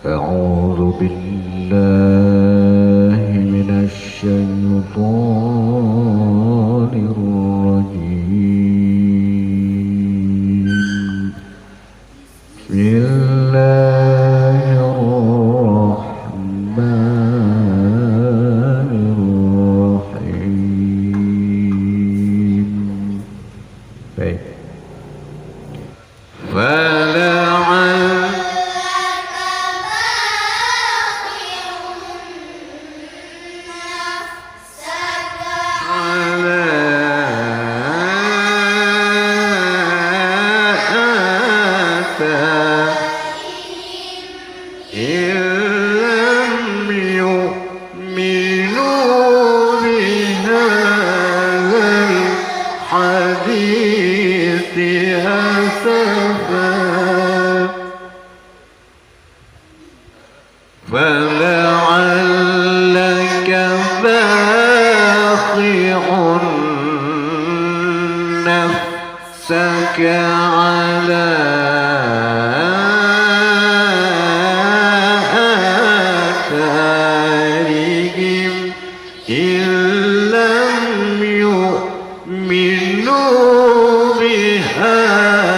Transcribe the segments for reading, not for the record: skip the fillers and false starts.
أعوذ بالله من الشيطان الرجيم. بسم الله الرحمن الرحيم. Baik. فلعلك باخع نفسك على آثارهم إن لم يؤمنوا بهذا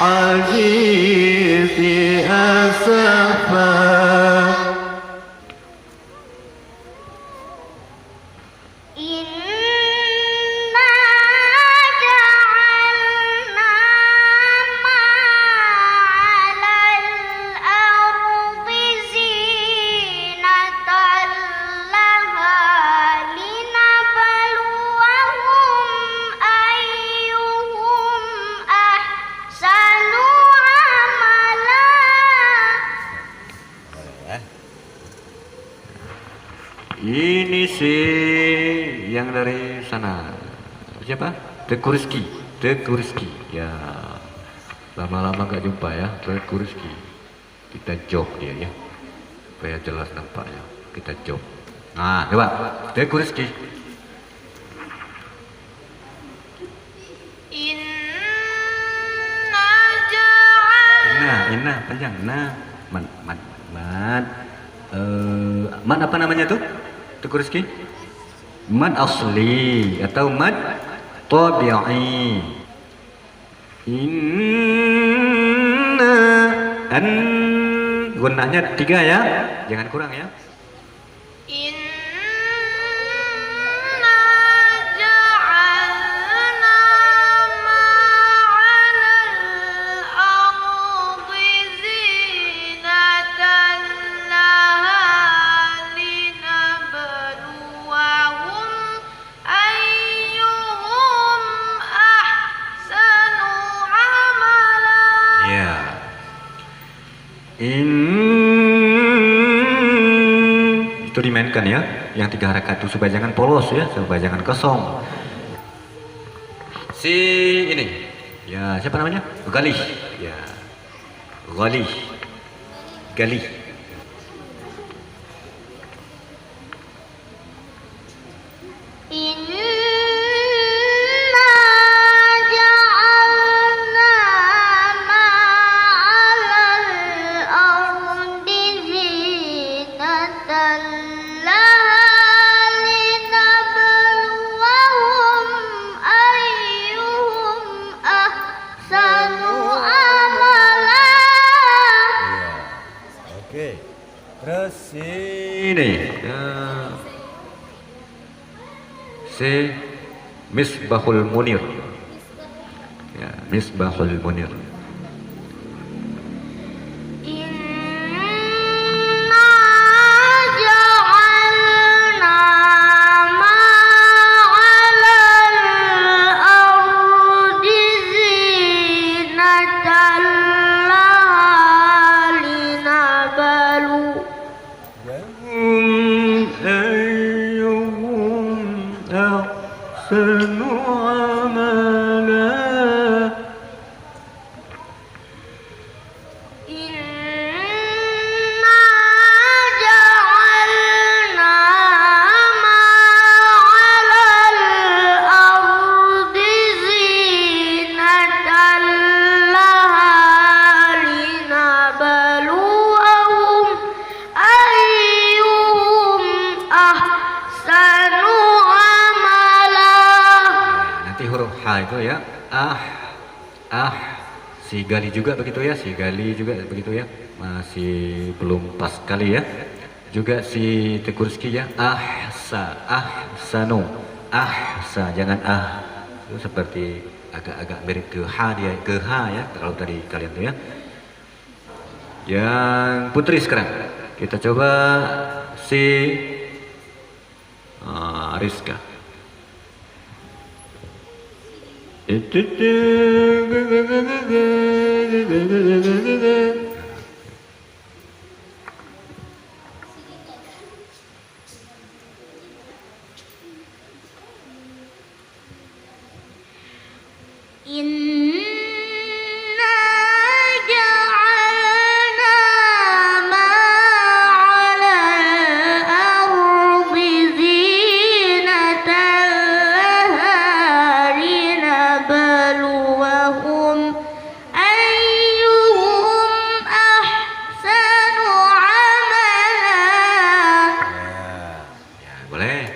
الحديث أسفا. Ini sih yang dari sana. Siapa? Teguh Rizky. Teguh Rizky. Ya, lama-lama gak jumpa ya. Teguh Rizky. Kita job dia ya, supaya jelas nampaknya. Kita job. Nah, coba Teguh Rizky. Inna panjang. Nah, mad apa namanya tuh? Teguh Rizky? Mad asli atau mad tabi'i. Inna an gunanya 3 ya, jangan kurang ya. Itu dimainkan ya, yang 3 harakat itu supaya jangan polos ya, supaya jangan kosong. Si ini, ya siapa namanya? Galih, ya, Galih, Galih. Terus ini si Misbahul Munir ya, Misbahul Munir. Balu itu ya. Si Gali juga begitu ya, si Gali juga begitu ya. Masih belum pas kali ya. Juga si Tekurski ya. Ahsanu. Jangan itu seperti agak-agak mirip ke H dia, ke H ya kalau tadi kalian tuh ya. Yang putri sekarang kita coba si Rizka. Inna ja'alna ma 'alal ardi zinatan laha linabluwahum ayyuhum ahsanu 'amala. Ya, boleh.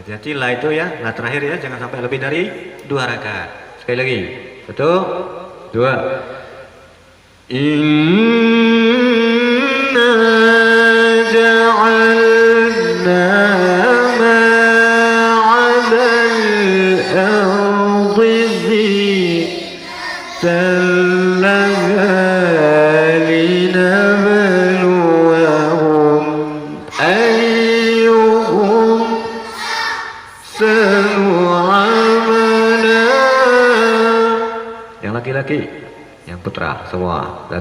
Hati-hati lah itu ya, lah terakhir ya, jangan sampai lebih dari 2 rakaat. Sekali lagi, 1, 2. Inna ja'alna ma 'alal ardi zinatan laha linabluwahum ayyuhum yang laki-laki, yang putra semua. 1,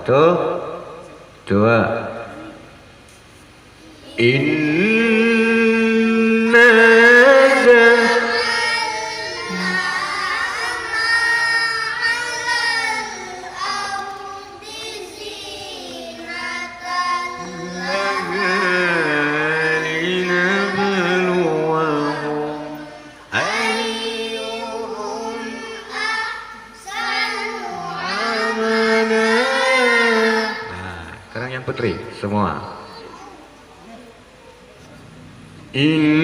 2. Inna sekarang yang putri semua. Inna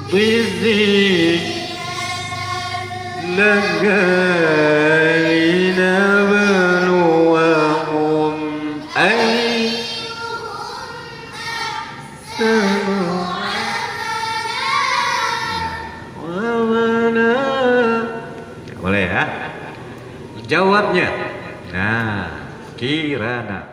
bizi lagalina baluwahum boleh ya jawabnya. Nah, Kirana.